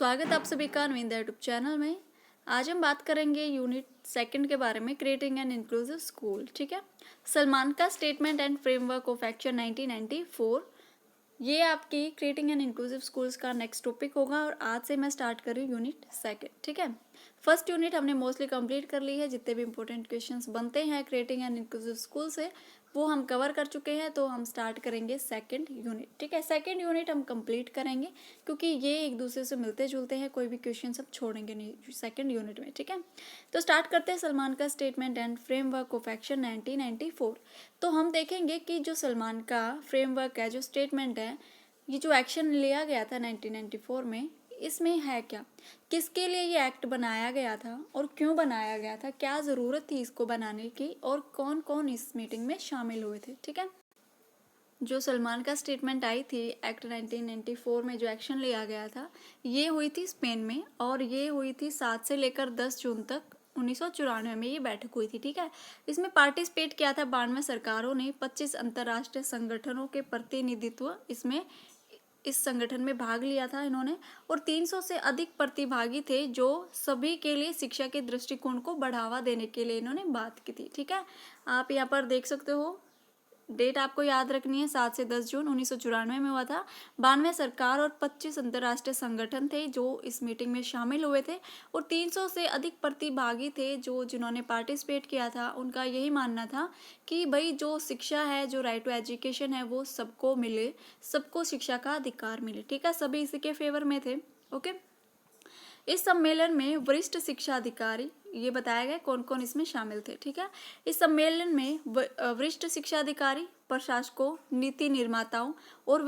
स्वागत आप सभी का नविंदा यूट्यूब चैनल में। आज हम बात करेंगे यूनिट सेकंड के बारे में, क्रिएटिंग एन इंक्लूसिव स्कूल। ठीक है, सलमान का statement and framework of action 1994, ये आपकी क्रिएटिंग एन इंक्लूसिव स्कूल्स का नेक्स्ट टॉपिक होगा। और आज से मैं स्टार्ट कर रही हूँ यूनिट सेकंड। ठीक है, फर्स्ट यूनिट हमने मोस्टली कंप्लीट कर ली है। जितने भी इंपॉर्टेंट क्वेश्चंस बनते हैं क्रिएटिंग एन इंक्लूसिव स्कूल से वो हम कवर कर चुके हैं। तो हम स्टार्ट करेंगे सेकंड यूनिट। ठीक है, सेकंड यूनिट हम कंप्लीट करेंगे क्योंकि ये एक दूसरे से मिलते जुलते हैं। कोई भी क्वेश्चन सब छोड़ेंगे नहीं सेकंड यूनिट में। ठीक है, तो स्टार्ट करते हैं सलमान का statement and framework of action 1994। तो हम देखेंगे कि जो सलमान का फ्रेमवर्क है, जो स्टेटमेंट है, ये जो एक्शन लिया गया था 1994 में, इसमें है क्या, किसके लिए ये एक्ट बनाया गया था और क्यों बनाया गया था, क्या ज़रूरत थी इसको बनाने की और कौन कौन इस मीटिंग में शामिल हुए थे। ठीक है, जो सलमान का स्टेटमेंट आई थी एक्ट 1994 में, जो एक्शन लिया गया था, ये हुई थी स्पेन में और ये हुई थी 7 से लेकर 10 जून तक 1994 में ये बैठक हुई थी। ठीक है, इसमें पार्टिसिपेट किया था 92 सरकारों ने, 25 अंतर्राष्ट्रीय संगठनों के प्रतिनिधित्व इसमें इस संगठन में भाग लिया था इन्होंने, और 300 से अधिक प्रतिभागी थे जो सभी के लिए शिक्षा के दृष्टिकोण को बढ़ावा देने के लिए इन्होंने बात की थी। ठीक है, आप यहाँ पर देख सकते हो, डेट आपको याद रखनी है, 7 से 10 जून 1994 में हुआ था। 92 सरकार और 25 अंतर्राष्ट्रीय संगठन थे जो इस मीटिंग में शामिल हुए थे, और 300 से अधिक प्रतिभागी थे जो जिन्होंने पार्टिसिपेट किया था। उनका यही मानना था कि भाई जो शिक्षा है, जो राइट टू एजुकेशन है, वो सबको मिले, सबको शिक्षा का अधिकार मिले। ठीक है, सभी इसी के फेवर में थे। ओके, इस सम्मेलन में वरिष्ठ शिक्षा अधिकारी, ये बताया गया कौन कौन इसमें शामिल थे। ठीक है, इस सम्मेलन में वरिष्ठ शिक्षा अधिकारी, प्रशासकों, नीति निर्माताओं और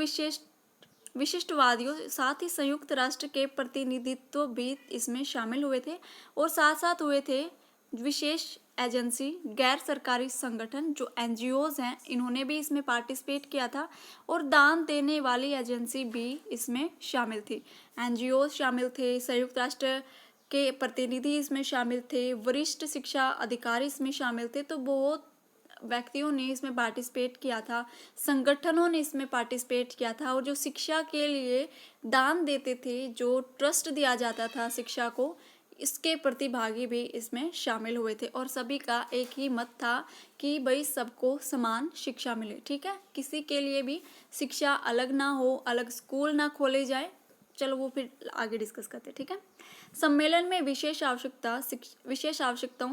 विशिष्टवादियों, साथ ही संयुक्त राष्ट्र के प्रतिनिधित्व भी इसमें शामिल हुए थे। और साथ साथ हुए थे विशेष एजेंसी, गैर सरकारी संगठन जो एनजीओज हैं, इन्होंने भी इसमें पार्टिसिपेट किया था। और दान देने वाली एजेंसी भी इसमें शामिल थी, एनजीओज शामिल थे, संयुक्त राष्ट्र के प्रतिनिधि इसमें शामिल थे, वरिष्ठ शिक्षा अधिकारी इसमें शामिल थे। तो बहुत व्यक्तियों ने इसमें पार्टिसिपेट किया था, संगठनों ने इसमें पार्टिसिपेट किया था। और जो शिक्षा के लिए दान देते थे, जो ट्रस्ट दिया जाता था शिक्षा को, इसके प्रतिभागी भी इसमें शामिल हुए थे। और सभी का एक ही मत था कि भाई सबको समान शिक्षा मिले। ठीक है, किसी के लिए भी शिक्षा अलग ना हो, अलग स्कूल ना खोले जाए। चलो वो फिर आगे डिस्कस करते हैं। ठीक है, सम्मेलन में विशेष आवश्यकताओं,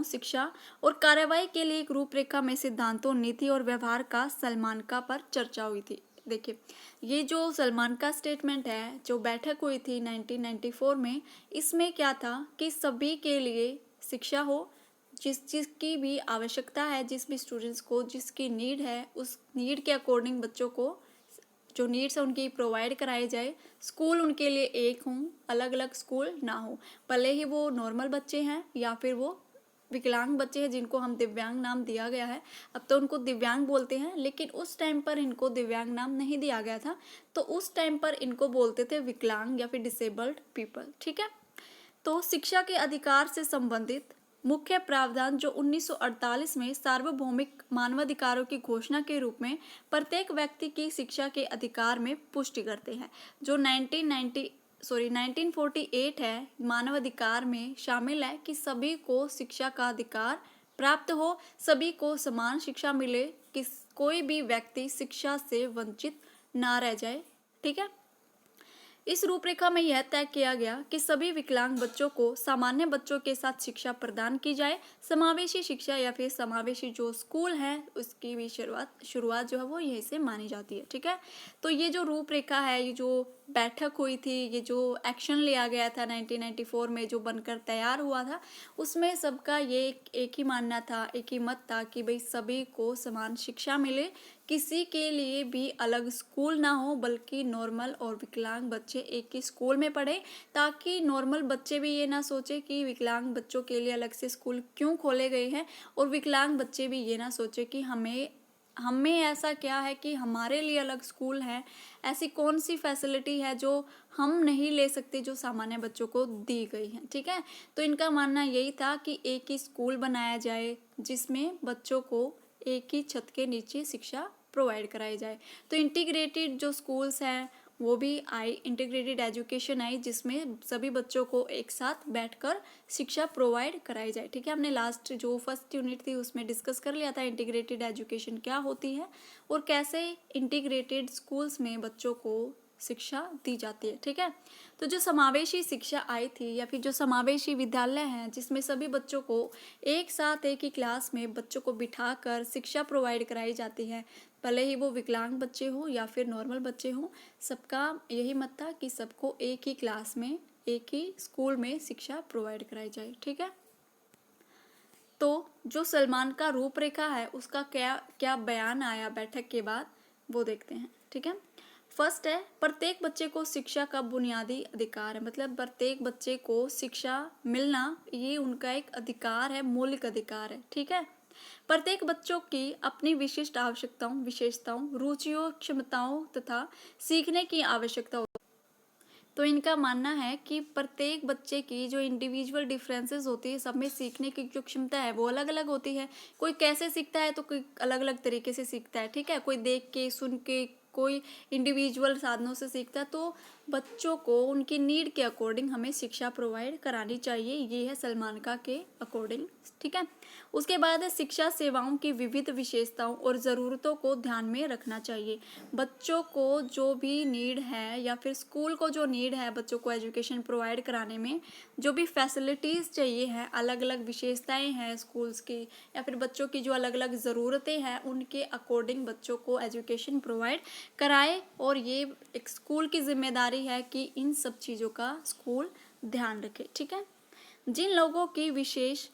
शिक्षा और कार्यवाही के लिए एक रूपरेखा में सिद्धांतों, नीति और व्यवहार का सलमान का पर चर्चा हुई थी। देखिए, ये जो सलमान का स्टेटमेंट है, जो बैठक हुई थी 1994 में, इसमें क्या था कि सभी के लिए शिक्षा हो, जिस चीज़ की भी आवश्यकता है, जिस भी स्टूडेंट्स को जिसकी नीड है, उस नीड के अकॉर्डिंग बच्चों को जो नीड्स है उनकी प्रोवाइड कराई जाए। स्कूल उनके लिए एक हों, अलग अलग स्कूल ना हो, भले ही वो नॉर्मल बच्चे हैं या फिर वो विकलांग बच्चे हैं जिनको हम दिव्यांग नाम दिया गया है। अब तो उनको दिव्यांग बोलते हैं, लेकिन उस टाइम पर इनको दिव्यांग नाम नहीं दिया गया था, तो उस टाइम पर इनको बोलते थे विकलांग या फिर डिसेबल्ड पीपल। ठीक है, तो शिक्षा के अधिकार से संबंधित मुख्य प्रावधान जो 1948 में सार्वभौमिक मानवाधिकारों की घोषणा के रूप में प्रत्येक व्यक्ति की शिक्षा के अधिकार में पुष्टि करते हैं, जो 1948 है, मानवाधिकार में शामिल है कि सभी को शिक्षा का अधिकार प्राप्त हो, सभी को समान शिक्षा मिले, कि कोई भी व्यक्ति शिक्षा से वंचित ना रह जाए। ठीक है, इस रूपरेखा में यह तय किया गया कि सभी विकलांग बच्चों को सामान्य बच्चों के साथ शिक्षा प्रदान की जाए। समावेशी शिक्षा या फिर समावेशी जो स्कूल है उसकी भी शुरुआत जो है वो यहीं से मानी जाती है। ठीक है, तो ये जो रूपरेखा है, ये जो बैठक हुई थी, ये जो एक्शन लिया गया था 1994 में, जो बनकर तैयार हुआ था, उसमें सबका ये एक ही मानना था, एक ही मत था कि भाई सभी को समान शिक्षा मिले, किसी के लिए भी अलग स्कूल ना हो, बल्कि नॉर्मल और विकलांग बच्चे एक ही स्कूल में पढ़े, ताकि नॉर्मल बच्चे भी ये ना सोचे कि विकलांग बच्चों के लिए अलग से स्कूल क्यों खोले गए हैं, और विकलांग बच्चे भी ये ना सोचे कि हमें ऐसा क्या है कि हमारे लिए अलग स्कूल है, ऐसी कौन सी फैसिलिटी है जो हम नहीं ले सकते, जो सामान्य बच्चों को दी गई है। ठीक है, तो इनका मानना यही था कि एक ही स्कूल बनाया जाए जिसमें बच्चों को एक ही छत के नीचे शिक्षा प्रोवाइड कराई जाए। तो इंटीग्रेटेड जो स्कूल्स हैं वो भी आई, इंटीग्रेटेड एजुकेशन आई, जिसमें सभी बच्चों को एक साथ बैठकर शिक्षा प्रोवाइड कराई जाए। ठीक है, हमने लास्ट जो फर्स्ट यूनिट थी उसमें डिस्कस कर लिया था इंटीग्रेटेड एजुकेशन क्या होती है और कैसे इंटीग्रेटेड स्कूल्स में बच्चों को शिक्षा दी जाती है। ठीक है, तो जो समावेशी शिक्षा आई थी या फिर जो समावेशी विद्यालय हैं जिसमें सभी बच्चों को एक साथ एक ही क्लास में बच्चों को बिठाकर शिक्षा प्रोवाइड कराई जाती है, भले ही वो विकलांग बच्चे हो या फिर नॉर्मल बच्चे हो, सबका यही मत था कि सबको एक ही क्लास में एक ही स्कूल में शिक्षा प्रोवाइड कराई जाए। ठीक है, तो जो सलमान का रूपरेखा है उसका क्या क्या बयान आया बैठक के बाद वो देखते हैं। ठीक है, फर्स्ट है प्रत्येक बच्चे को शिक्षा का बुनियादी अधिकार है, मतलब प्रत्येक बच्चे को शिक्षा मिलना ये उनका एक अधिकार है, मौलिक अधिकार है। ठीक है, प्रत्येक बच्चों की अपनी विशिष्ट आवश्यकताओं, विशेषताओं, रुचियों, क्षमताओं तथा सीखने की आवश्यकता होती है। तो इनका मानना है कि प्रत्येक बच्चे की जो इंडिविजुअल डिफरेंसेस होती है, सब में सीखने की जो क्षमता है वो अलग अलग होती है। कोई कैसे सीखता है तो कोई अलग अलग तरीके से सीखता है। ठीक है, कोई देख के, सुन के, कोई इंडिविजुअल साधनों से सीखता है। तो बच्चों को उनकी नीड के अकॉर्डिंग हमें शिक्षा प्रोवाइड करानी चाहिए, ये है सलमानका के अकॉर्डिंग। ठीक है, उसके बाद है शिक्षा सेवाओं की विविध विशेषताओं और ज़रूरतों को ध्यान में रखना चाहिए। बच्चों को जो भी नीड है या फिर स्कूल को जो नीड है बच्चों को एजुकेशन प्रोवाइड कराने में, जो भी फैसिलिटीज़ चाहिए हैं, अलग अलग विशेषताएं हैं स्कूल्स की या फिर बच्चों की जो अलग अलग ज़रूरतें हैं, उनके अकॉर्डिंग बच्चों को एजुकेशन प्रोवाइड कराए। और ये एक स्कूल की जिम्मेदारी है कि इन सब चीज़ों का स्कूल ध्यान रखे। ठीक है, जिन लोगों की विशेष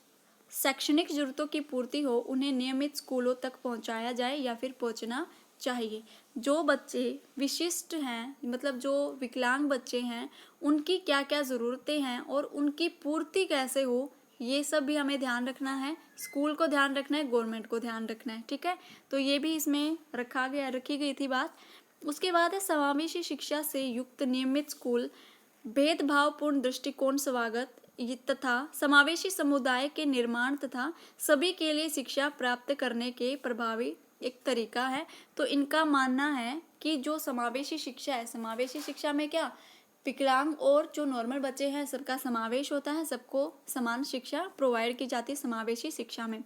शैक्षणिक जरूरतों की पूर्ति हो उन्हें नियमित स्कूलों तक पहुंचाया जाए या फिर पहुंचना चाहिए। जो बच्चे विशिष्ट हैं, मतलब जो विकलांग बच्चे हैं, उनकी क्या क्या ज़रूरतें हैं और उनकी पूर्ति कैसे हो, ये सब भी हमें ध्यान रखना है। स्कूल को ध्यान रखना है, गवर्नमेंट को ध्यान रखना है। ठीक है, तो ये भी इसमें रखी गई थी बात। उसके बाद है समावेशी शिक्षा से युक्त नियमित स्कूल, भेदभावपूर्ण दृष्टिकोण स्वागत तथा समावेशी समुदाय के निर्माण तथा सभी के लिए शिक्षा प्राप्त करने के प्रभावी एक तरीका है। तो इनका मानना है कि जो समावेशी शिक्षा है, समावेशी शिक्षा में क्या विकलांग और जो नॉर्मल बच्चे हैं सबका समावेश होता है, सबको समान शिक्षा प्रोवाइड की जाती है समावेशी शिक्षा में।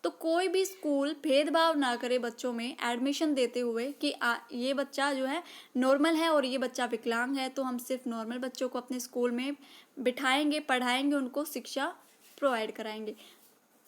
तो कोई भी स्कूल भेदभाव ना करे बच्चों में एडमिशन देते हुए कि ये बच्चा जो है नॉर्मल है और ये बच्चा विकलांग है, तो हम सिर्फ नॉर्मल बच्चों को अपने स्कूल में बिठाएंगे, पढ़ाएंगे, उनको शिक्षा प्रोवाइड कराएंगे।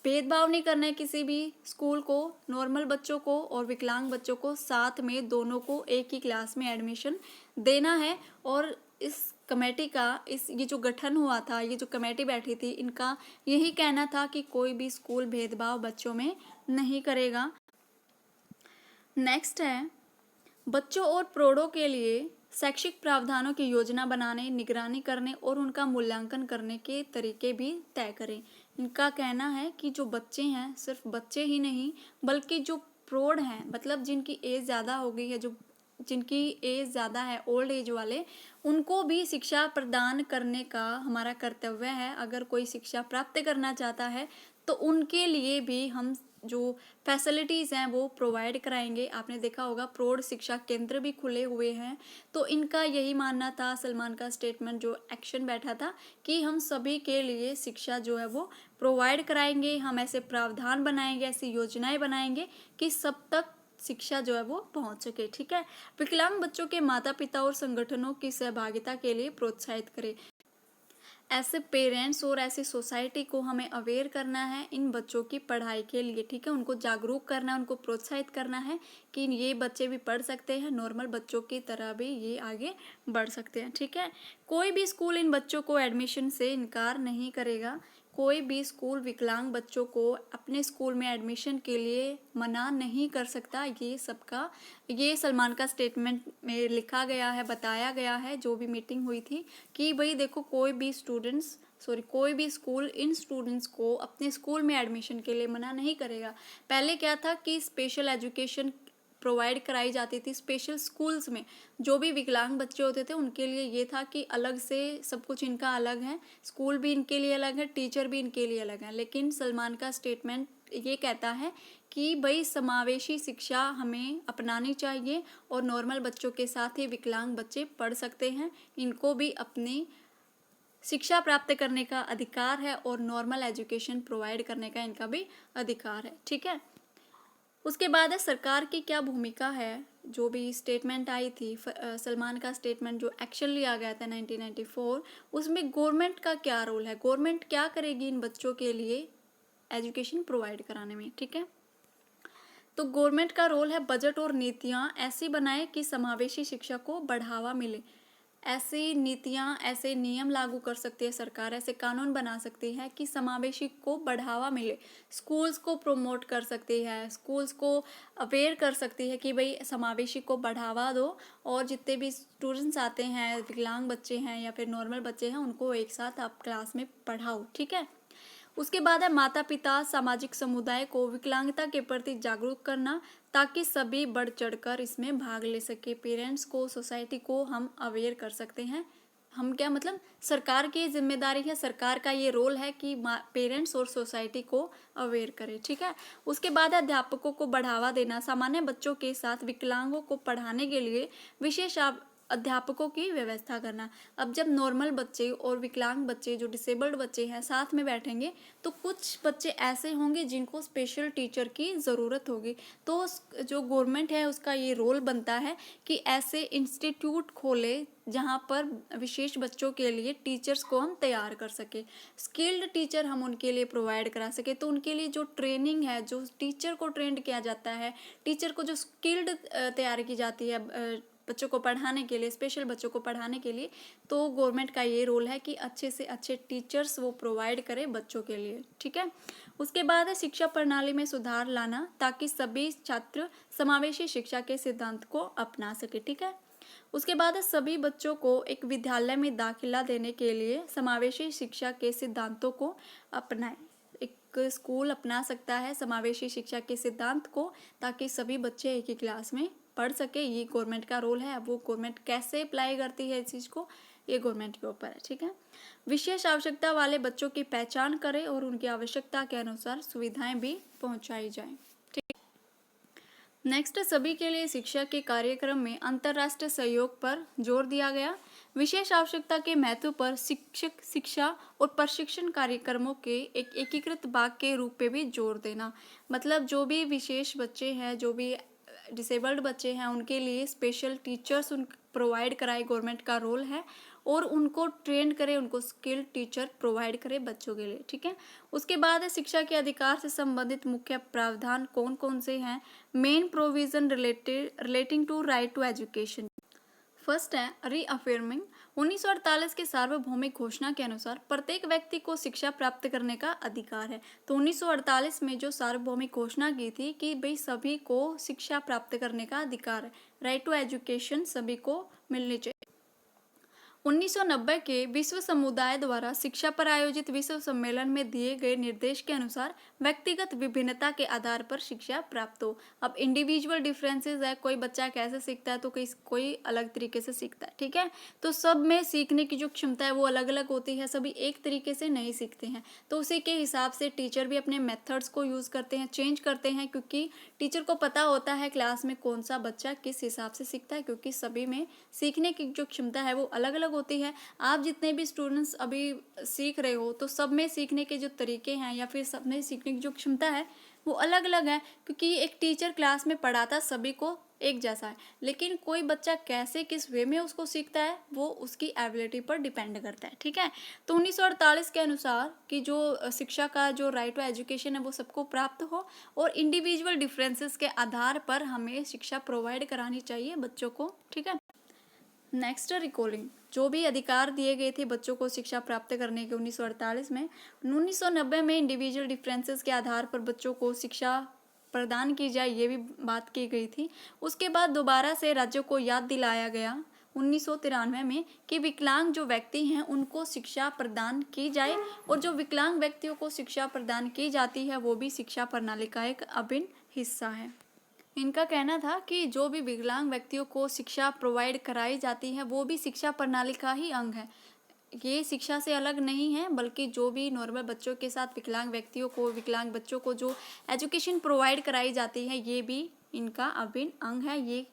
भेदभाव नहीं करना है किसी भी स्कूल को, नॉर्मल बच्चों को और विकलांग बच्चों को साथ में दोनों को एक ही क्लास में एडमिशन देना है। और इस कमेटी का ये जो गठन हुआ था, ये जो कमेटी बैठी थी, इनका यही कहना था कि कोई भी स्कूल भेदभाव बच्चों में नहीं करेगा। नेक्स्ट है बच्चों और प्रौढ़ों के लिए शैक्षिक प्रावधानों की योजना बनाने, निगरानी करने और उनका मूल्यांकन करने के तरीके भी तय करें। इनका कहना है कि जो बच्चे हैं, सिर्फ बच्चे ही नहीं बल्कि जो प्रौढ़ हैं, मतलब जिनकी एज ज़्यादा हो गई है, जो जिनकी एज ज़्यादा है, ओल्ड एज वाले, उनको भी शिक्षा प्रदान करने का हमारा कर्तव्य है। अगर कोई शिक्षा प्राप्त करना चाहता है तो उनके लिए भी हम जो फैसिलिटीज़ हैं वो प्रोवाइड कराएंगे। आपने देखा होगा प्रौढ़ शिक्षा केंद्र भी खुले हुए हैं। तो इनका यही मानना था, सलमान का स्टेटमेंट जो एक्शन बैठा था, कि हम सभी के लिए शिक्षा जो है वो प्रोवाइड कराएंगे। हम ऐसे प्रावधान बनाएंगे, ऐसी योजनाएं बनाएंगे कि सब तक शिक्षा जो है वो पहुंच सके। ठीक है, विकलांग बच्चों के माता पिता और संगठनों की सहभागिता के लिए प्रोत्साहित करें। ऐसे पेरेंट्स और ऐसी सोसाइटी को हमें अवेयर करना है इन बच्चों की पढ़ाई के लिए। ठीक है, उनको जागरूक करना है, उनको प्रोत्साहित करना है कि ये बच्चे भी पढ़ सकते हैं, नॉर्मल बच्चों की तरह भी ये आगे बढ़ सकते हैं। ठीक है, कोई भी स्कूल इन बच्चों को एडमिशन से इनकार नहीं करेगा। कोई भी स्कूल विकलांग बच्चों को अपने स्कूल में एडमिशन के लिए मना नहीं कर सकता। ये सलमान का स्टेटमेंट में लिखा गया है, बताया गया है, जो भी मीटिंग हुई थी, कि भाई देखो कोई भी स्कूल इन स्टूडेंट्स को अपने स्कूल में एडमिशन के लिए मना नहीं करेगा। पहले क्या था कि स्पेशल एजुकेशन प्रोवाइड कराई जाती थी स्पेशल स्कूल्स में। जो भी विकलांग बच्चे होते थे उनके लिए ये था कि अलग से सब कुछ इनका अलग है, स्कूल भी इनके लिए अलग है, टीचर भी इनके लिए अलग है। लेकिन सलमान का स्टेटमेंट ये कहता है कि भाई समावेशी शिक्षा हमें अपनानी चाहिए और नॉर्मल बच्चों के साथ ही विकलांग बच्चे पढ़ सकते हैं। इनको भी अपनी शिक्षा प्राप्त करने का अधिकार है और नॉर्मल एजुकेशन प्रोवाइड करने का इनका भी अधिकार है। ठीक है, उसके बाद है सरकार की क्या भूमिका है। जो भी स्टेटमेंट आई थी सलमान का स्टेटमेंट जो एक्शन लिया गया था 1994, उसमें गवर्नमेंट का क्या रोल है, गवर्नमेंट क्या करेगी इन बच्चों के लिए एजुकेशन प्रोवाइड कराने में। ठीक है, तो गवर्नमेंट का रोल है बजट और नीतियाँ ऐसी बनाए कि समावेशी शिक्षा को बढ़ावा मिले। ऐसी नीतियाँ, ऐसे नियम लागू कर सकती है सरकार, ऐसे कानून बना सकती है कि समावेशी को बढ़ावा मिले। स्कूल्स को प्रमोट कर सकती है, स्कूल्स को अवेयर कर सकती है कि भाई समावेशी को बढ़ावा दो और जितने भी स्टूडेंट्स आते हैं, विकलांग बच्चे हैं या फिर नॉर्मल बच्चे हैं, उनको एक साथ आप क्लास में पढ़ाओ। ठीक है, उसके बाद है माता पिता सामाजिक समुदाय को विकलांगता के प्रति जागरूक करना ताकि सभी बढ़ चढ़कर इसमें भाग ले सके। पेरेंट्स को, सोसाइटी को हम अवेयर कर सकते हैं। हम क्या मतलब सरकार की जिम्मेदारी है, सरकार का ये रोल है कि पेरेंट्स और सोसाइटी को अवेयर करे। ठीक है, उसके बाद अध्यापकों को बढ़ावा देना, सामान्य बच्चों के साथ विकलांगों को पढ़ाने के लिए विशेष अध्यापकों की व्यवस्था करना। अब जब नॉर्मल बच्चे और विकलांग बच्चे, जो डिसेबल्ड बच्चे हैं, साथ में बैठेंगे तो कुछ बच्चे ऐसे होंगे जिनको स्पेशल टीचर की ज़रूरत होगी। तो जो गवर्नमेंट है उसका ये रोल बनता है कि ऐसे इंस्टीट्यूट खोले जहाँ पर विशेष बच्चों के लिए टीचर्स को हम तैयार कर सके, स्किल्ड टीचर हम उनके लिए प्रोवाइड करा सके। तो उनके लिए जो ट्रेनिंग है, जो टीचर को ट्रेंड किया जाता है, टीचर को जो स्किल्ड तैयार की जाती है बच्चों को पढ़ाने के लिए, स्पेशल बच्चों को पढ़ाने के लिए, तो गवर्नमेंट का ये रोल है कि अच्छे से अच्छे टीचर्स वो प्रोवाइड करे बच्चों के लिए। ठीक है, उसके बाद है शिक्षा प्रणाली में सुधार लाना ताकि सभी छात्र समावेशी शिक्षा के सिद्धांत को अपना सके। ठीक है, उसके बाद है सभी बच्चों को एक विद्यालय में दाखिला देने के लिए समावेशी शिक्षा के सिद्धांतों को अपनाएं। एक स्कूल अपना सकता है समावेशी शिक्षा के सिद्धांत को ताकि सभी बच्चे एक ही क्लास में पढ़ सके। ये गवर्नमेंट का रोल है। अब वो गवर्नमेंट कैसे अप्लाई करती है इस चीज़ को, ये गवर्नमेंट के ऊपर है। ठीक है, विशेष आवश्यकता वाले बच्चों की पहचान करें और उनकी आवश्यकता के अनुसार सुविधाएं भी पहुंचाई जाएं। ठीक, नेक्स्ट, सभी के लिए शिक्षा के कार्यक्रम में अंतर्राष्ट्रीय सहयोग पर जोर दिया गया। विशेष आवश्यकता के महत्व पर शिक्षक शिक्षा और प्रशिक्षण कार्यक्रमों के एक एकीकृत भाग के रूप में भी जोर देना। मतलब जो भी विशेष बच्चे हैं, जो भी डिसेबल्ड बच्चे हैं, उनके लिए स्पेशल टीचर्स उन प्रोवाइड कराए, गवर्नमेंट का रोल है, और उनको ट्रेंड करे, उनको स्किल्ड टीचर प्रोवाइड करे बच्चों के लिए। ठीक है, उसके बाद है शिक्षा के अधिकार से संबंधित मुख्य प्रावधान कौन कौन से हैं। Main provision relating to right to education. First है रीअफर्मिंग। 1948 के सार्वभौमिक घोषणा के अनुसार प्रत्येक व्यक्ति को शिक्षा प्राप्त करने का अधिकार है। तो 1948 में जो सार्वभौमिक घोषणा की थी कि भाई सभी को शिक्षा प्राप्त करने का अधिकार है, राइट टू एजुकेशन सभी को मिलनी चाहिए। 1990 के विश्व समुदाय द्वारा शिक्षा पर आयोजित विश्व सम्मेलन में दिए गए निर्देश के अनुसार व्यक्तिगत विभिन्नता के आधार पर शिक्षा प्राप्त हो। अब इंडिविजुअल डिफरेंसेस है, कोई बच्चा कैसे सीखता है तो कोई अलग तरीके से सीखता है। ठीक है, तो सब में सीखने की जो क्षमता है वो अलग अलग होती है, सभी एक तरीके से नहीं सीखते हैं। तो उसी के हिसाब से टीचर भी अपने मेथड्स को यूज़ करते हैं, चेंज करते हैं, क्योंकि टीचर को पता होता है क्लास में कौन सा बच्चा किस हिसाब से सीखता है, क्योंकि सभी में सीखने की जो क्षमता है वो अलग अलग होती है। आप जितने भी स्टूडेंट्स अभी सीख रहे हो तो सब में सीखने के जो तरीके हैं या फिर सब में सीखने की जो क्षमता है वो अलग अलग है, क्योंकि एक टीचर क्लास में पढ़ाता सभी को एक जैसा है, लेकिन कोई बच्चा कैसे किस वे में उसको सीखता है वो उसकी एबिलिटी पर डिपेंड करता है। ठीक है, तो 1948 के अनुसार कि जो शिक्षा का जो राइट टू एजुकेशन है वो सबको प्राप्त हो और इंडिविजुअल डिफरेंसेस के आधार पर हमें शिक्षा प्रोवाइड करानी चाहिए बच्चों को। ठीक है, नेक्स्ट रिकॉलिंग। जो भी अधिकार दिए गए थे बच्चों को शिक्षा प्राप्त करने के 1948 में, 1990 में इंडिविजुअल डिफरेंसेस के आधार पर बच्चों को शिक्षा प्रदान की जाए, ये भी बात की गई थी। उसके बाद दोबारा से राज्यों को याद दिलाया गया 1993 में कि विकलांग जो व्यक्ति हैं उनको शिक्षा प्रदान की जाए, और जो विकलांग व्यक्तियों को शिक्षा प्रदान की जाती है वो भी शिक्षा प्रणाली का एक अभिन्न हिस्सा है। इनका कहना था कि जो भी विकलांग व्यक्तियों को शिक्षा प्रोवाइड कराई जाती है वो भी शिक्षा प्रणाली का ही अंग है। ये शिक्षा से अलग नहीं है, बल्कि जो भी नॉर्मल बच्चों के साथ विकलांग व्यक्तियों को, विकलांग बच्चों को जो एजुकेशन प्रोवाइड कराई जाती है, ये भी इनका अभिन्न अंग है। ये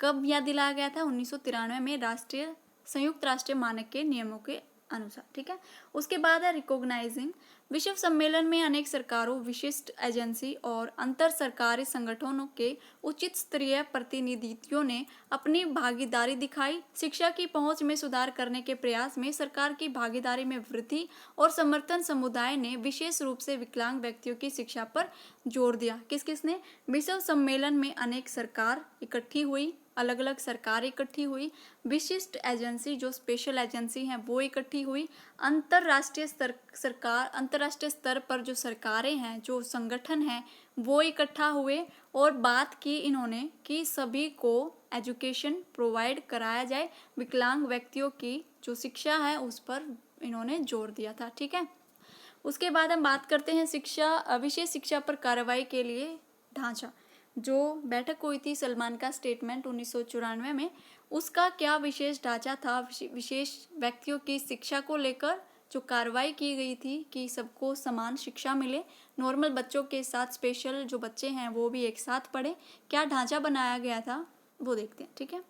कब याद दिलाया गया था? 1993 में राष्ट्रीय संयुक्त राष्ट्र मानक के नियमों के अनुसार। ठीक है। उसके बाद है रिकॉग्नाइजिंग। विश्व सम्मेलन में अनेक सरकारों, विशिष्ट एजेंसी और अंतर सरकारी संगठनों के उचित स्तरीय प्रतिनिधियों ने अपनी भागीदारी दिखाई। शिक्षा की पहुंच में सुधार करने के प्रयास में सरकार की भागीदारी में वृद्धि और समर्थन समुदाय ने विशेष रूप से विकलांग व्यक्तियों की शिक्षा पर जोर दिया। किस किसने? विश्व सम्मेलन में अनेक सरकार इकट्ठी हुई, अलग अलग सरकार इकट्ठी हुई, विशिष्ट एजेंसी जो स्पेशल एजेंसी हैं वो इकट्ठी हुई, अंतर्राष्ट्रीय स्तर पर जो सरकारें हैं, जो संगठन हैं, वो इकट्ठा हुए और बात की इन्होंने कि सभी को एजुकेशन प्रोवाइड कराया जाए। विकलांग व्यक्तियों की जो शिक्षा है उस पर इन्होंने जोर दिया था। ठीक है। उसके बाद हम बात करते हैं शिक्षा, विशेष शिक्षा पर कार्रवाई के लिए ढांचा। जो बैठक हुई थी सलमान का स्टेटमेंट 1994 में, उसका क्या विशेष ढांचा था? विशेष व्यक्तियों की शिक्षा को लेकर जो कार्रवाई की गई थी कि सबको समान शिक्षा मिले, नॉर्मल बच्चों के साथ स्पेशल जो बच्चे हैं वो भी एक साथ पढ़े, क्या ढांचा बनाया गया था वो देखते हैं। ठीक है।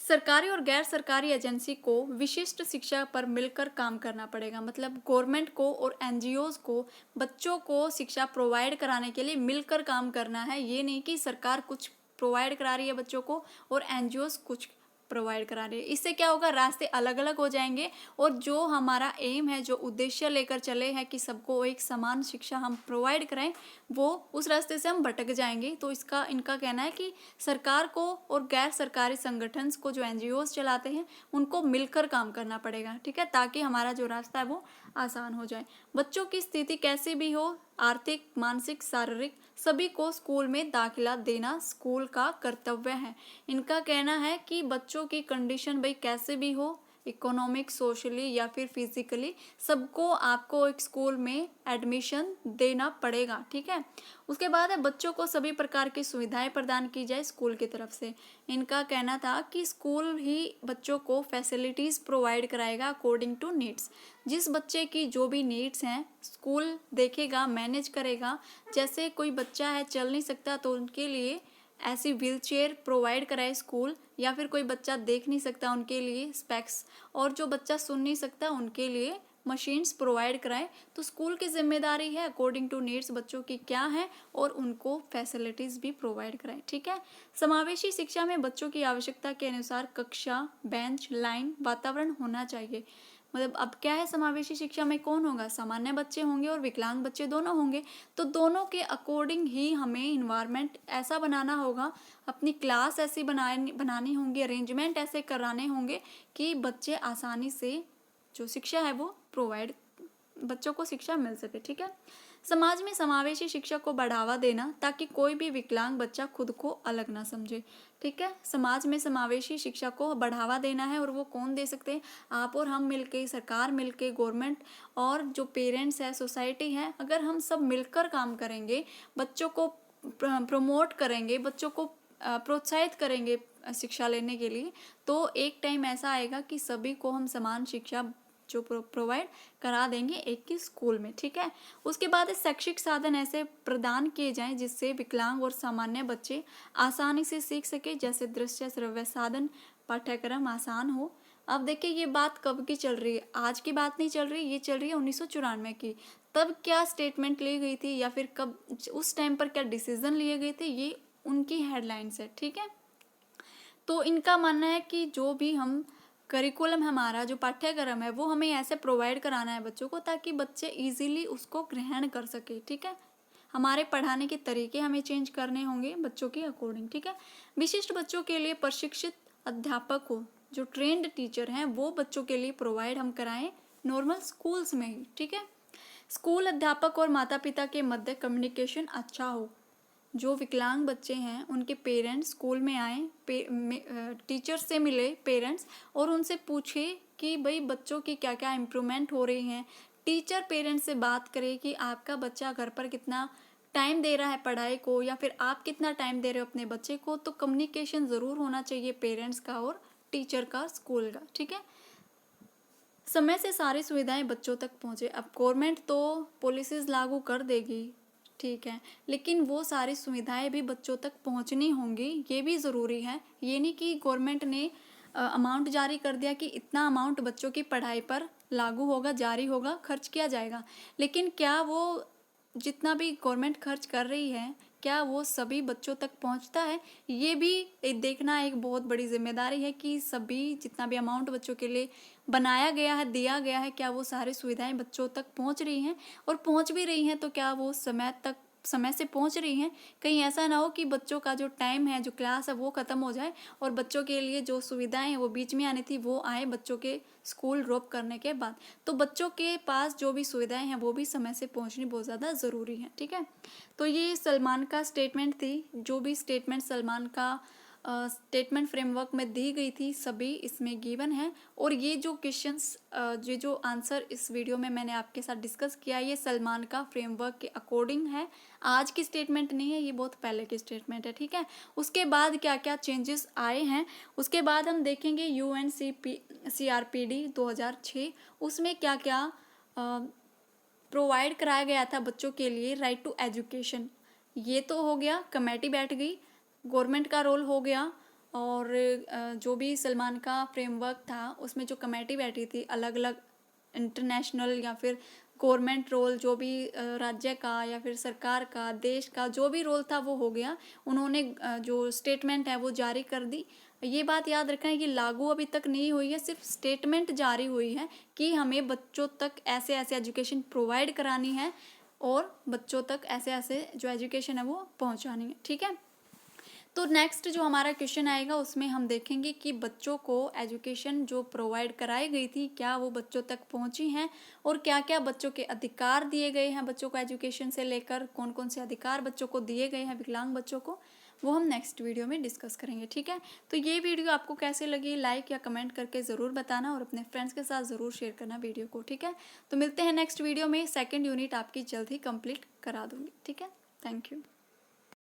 सरकारी और गैर सरकारी एजेंसी को विशिष्ट शिक्षा पर मिलकर काम करना पड़ेगा। मतलब गवर्नमेंट को और एनजीओज को बच्चों को शिक्षा प्रोवाइड कराने के लिए मिलकर काम करना है। ये नहीं कि सरकार कुछ प्रोवाइड करा रही है बच्चों को और एनजीओज कुछ प्रोवाइड करा रही है। इससे क्या होगा? रास्ते अलग अलग हो जाएंगे और जो हमारा एम है, जो उद्देश्य लेकर चले हैं कि सबको एक समान शिक्षा हम प्रोवाइड कराएं, वो उस रास्ते से हम भटक जाएंगे। तो इनका कहना है कि सरकार को और गैर सरकारी संगठन को, जो एनजीओज चलाते हैं, उनको मिलकर काम करना पड़ेगा। ठीक है। ताकि हमारा जो रास्ता है वो आसान हो जाए। बच्चों की स्थिति कैसी भी हो, आर्थिक, मानसिक, शारीरिक, सभी को स्कूल में दाखिला देना स्कूल का कर्तव्य है। इनका कहना है कि बच्चों की कंडीशन भाई कैसे भी हो, इकोनॉमिक, सोशली या फिर फिजिकली, सबको आपको एक स्कूल में एडमिशन देना पड़ेगा। ठीक है। उसके बाद है बच्चों को सभी प्रकार की सुविधाएं प्रदान की जाए स्कूल की तरफ से। इनका कहना था कि स्कूल ही बच्चों को फैसिलिटीज़ प्रोवाइड कराएगा अकॉर्डिंग टू नीड्स। जिस बच्चे की जो भी नीड्स हैं स्कूल देखेगा, मैनेज करेगा। जैसे कोई बच्चा है चल नहीं सकता तो उनके लिए ऐसी व्हील चेयर प्रोवाइड कराए स्कूल, या फिर कोई बच्चा देख नहीं सकता उनके लिए स्पेक्स, और जो बच्चा सुन नहीं सकता उनके लिए मशीन्स प्रोवाइड कराएं। तो स्कूल की जिम्मेदारी है अकॉर्डिंग टू नीड्स बच्चों की क्या है और उनको फैसिलिटीज़ भी प्रोवाइड कराएं। ठीक है। समावेशी शिक्षा में बच्चों की आवश्यकता के अनुसार कक्षा, बेंच, लाइन, वातावरण होना चाहिए। मतलब अब क्या है, समावेशी शिक्षा में कौन होगा? सामान्य बच्चे होंगे और विकलांग बच्चे दोनों होंगे। तो दोनों के अकॉर्डिंग ही हमें इन्वायरमेंट ऐसा बनाना होगा, अपनी क्लास ऐसी बनानी होंगी, अरेंजमेंट ऐसे कराने होंगे कि बच्चे आसानी से जो शिक्षा है वो प्रोवाइड, बच्चों को शिक्षा मिल सके। ठीक है। समाज में समावेशी शिक्षा को बढ़ावा देना ताकि कोई भी विकलांग बच्चा खुद को अलग ना समझे। ठीक है। समाज में समावेशी शिक्षा को बढ़ावा देना है और वो कौन दे सकते हैं? आप और हम मिलके, सरकार मिलके, गवर्नमेंट और जो पेरेंट्स है, सोसाइटी है, अगर हम सब मिलकर काम करेंगे, बच्चों को प्रमोट करेंगे, बच्चों को प्रोत्साहित करेंगे शिक्षा लेने के लिए, तो एक टाइम ऐसा आएगा कि सभी को हम समान शिक्षा जो प्रोवाइड करा देंगे एक ही स्कूल में। ठीक है। उसके बाद शैक्षिक साधन ऐसे प्रदान किए जाएं जिससे विकलांग और सामान्य बच्चे आसानी से सीख सके, जैसे दृश्य श्रव्य साधन, पाठ्यक्रम आसान हो। अब देखिए ये बात कब की चल रही है, आज की बात नहीं चल रही, ये चल रही है 1994 की। तब क्या स्टेटमेंट ली गई थी या फिर कब उस टाइम पर क्या डिसीजन लिए गए थे, ये उनकी हेडलाइंस है। ठीक है। तो इनका मानना है कि जो भी हम करिकुलम, हमारा जो पाठ्यक्रम है वो हमें ऐसे प्रोवाइड कराना है बच्चों को ताकि बच्चे इजीली उसको ग्रहण कर सके। ठीक है। हमारे पढ़ाने के तरीके हमें चेंज करने होंगे बच्चों के अकॉर्डिंग। ठीक है। विशिष्ट बच्चों के लिए प्रशिक्षित अध्यापक हो, जो ट्रेंड टीचर हैं, वो बच्चों के लिए प्रोवाइड हम कराएं नॉर्मल स्कूल्स में ही। ठीक है। स्कूल अध्यापक और माता पिता के मध्य कम्युनिकेशन अच्छा हो। जो विकलांग बच्चे हैं उनके पेरेंट्स स्कूल में आए, टीचर से मिले पेरेंट्स और उनसे पूछे कि भाई बच्चों की क्या क्या इम्प्रूवमेंट हो रही हैं। टीचर पेरेंट्स से बात करे कि आपका बच्चा घर पर कितना टाइम दे रहा है पढ़ाई को, या फिर आप कितना टाइम दे रहे हो अपने बच्चे को। तो कम्युनिकेशन ज़रूर होना चाहिए पेरेंट्स का और टीचर का, स्कूल का। ठीक है। समय से सारी सुविधाएं बच्चों तक पहुंचे। अब गवर्नमेंट तो पॉलिसीज़ लागू कर देगी, ठीक है, लेकिन वो सारी सुविधाएं भी बच्चों तक पहुंचनी होंगी, ये भी ज़रूरी है। ये नहीं कि गवर्नमेंट ने अमाउंट जारी कर दिया कि इतना अमाउंट बच्चों की पढ़ाई पर लागू होगा, जारी होगा, खर्च किया जाएगा, लेकिन क्या वो जितना भी गवर्नमेंट खर्च कर रही है क्या वो सभी बच्चों तक पहुंचता है? ये भी देखना एक बहुत बड़ी जिम्मेदारी है कि सभी जितना भी अमाउंट बच्चों के लिए बनाया गया है, दिया गया है, क्या वो सारी सुविधाएं बच्चों तक पहुंच रही हैं? और पहुंच भी रही हैं तो क्या वो समय से पहुंच रही हैं? कहीं ऐसा ना हो कि बच्चों का जो टाइम है, जो क्लास है, वो ख़त्म हो जाए और बच्चों के लिए जो सुविधाएं हैं वो बीच में आनी थी वो आए बच्चों के स्कूल ड्रॉप करने के बाद। तो बच्चों के पास जो भी सुविधाएं हैं वो भी समय से पहुंचनी बहुत ज़्यादा ज़रूरी है, ठीक है। तो ये सलमान का स्टेटमेंट थी, जो भी स्टेटमेंट सलमान का स्टेटमेंट फ्रेमवर्क में दी गई थी सभी इसमें गिवन है। और ये जो क्वेश्चंस जो आंसर इस वीडियो में मैंने आपके साथ डिस्कस किया ये सलमान का फ्रेमवर्क के अकॉर्डिंग है, आज की स्टेटमेंट नहीं है, ये बहुत पहले की स्टेटमेंट है, ठीक है। उसके बाद क्या क्या चेंजेस आए हैं उसके बाद हम देखेंगे। UNCRPD 2006 उसमें क्या क्या प्रोवाइड कराया गया था बच्चों के लिए राइट टू एजुकेशन। ये तो हो गया, कमेटी बैठ गई, गवर्नमेंट का रोल हो गया। और जो भी सलमान का फ्रेमवर्क था उसमें जो कमेटी बैठी थी अलग अलग इंटरनेशनल या फिर गवर्नमेंट रोल, जो भी राज्य का या फिर सरकार का, देश का जो भी रोल था वो हो गया। उन्होंने जो स्टेटमेंट है वो जारी कर दी। ये बात याद रखना है कि लागू अभी तक नहीं हुई है, सिर्फ स्टेटमेंट जारी हुई है कि हमें बच्चों तक ऐसे ऐसे एजुकेशन प्रोवाइड करानी है और बच्चों तक ऐसे ऐसे जो एजुकेशन है वो पहुंचानी है, ठीक है। तो नेक्स्ट जो हमारा क्वेश्चन आएगा उसमें हम देखेंगे कि बच्चों को एजुकेशन जो प्रोवाइड कराई गई थी क्या वो बच्चों तक पहुंची हैं और क्या क्या बच्चों के अधिकार दिए गए हैं। बच्चों को एजुकेशन से लेकर कौन कौन से अधिकार बच्चों को दिए गए हैं, विकलांग बच्चों को, वो हम नेक्स्ट वीडियो में डिस्कस करेंगे, ठीक है। तो ये वीडियो आपको कैसे लगी लाइक या कमेंट करके ज़रूर बताना और अपने फ्रेंड्स के साथ ज़रूर शेयर करना वीडियो को, ठीक है। तो मिलते हैं नेक्स्ट वीडियो में, सेकेंड यूनिट आपकी जल्द ही कंप्लीट करा दूँगी, ठीक है। Thank you.